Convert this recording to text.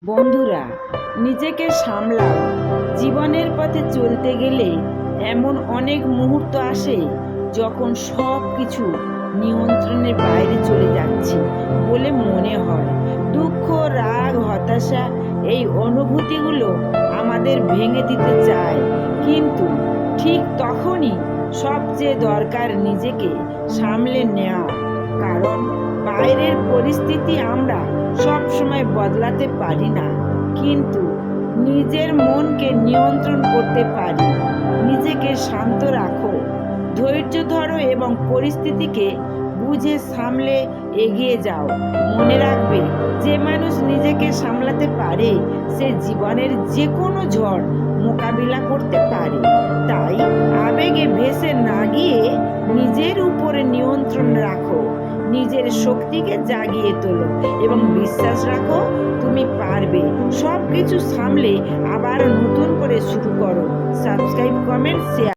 বন্ধুরা, নিজেকে সামলাও। জীবনের পথে চলতে গেলে এমন অনেক মুহূর্ত আসে যখন সব কিছু নিয়ন্ত্রণের বাইরে চলে যাচ্ছে বলে মনে হয়। দুঃখ, রাগ, হতাশা এই অনুভূতিগুলো আমাদের ভেঙে দিতে চায়, কিন্তু ঠিক তখনই সবচেয়ে দরকার নিজেকে সামলে নেওয়া। কারণ বাইরের পরিস্থিতি আমরা সব সময় বদলাতে পারি না, কিন্তু নিজের মনকে নিয়ন্ত্রণ করতে পারি। নিজেকে শান্ত রাখো, ধৈর্য ধরো এবং পরিস্থিতিকে বুঝে সামলে এগিয়ে যাও। মনে রাখবে, যে মানুষ নিজেকে সামলাতে পারে সে জীবনের যে কোনো ঝড় মোকাবিলা করতে পারে। তাই আবেগে ভেসে না গিয়ে নিজের উপরে নিয়ন্ত্রণ রাখো, নিজের শক্তিকে জাগিয়ে তোলো এবং বিশ্বাস রাখো তুমি পারবে। সব কিছু সামলে আবার নতুন করে শুরু করো। Subscribe, comment, share.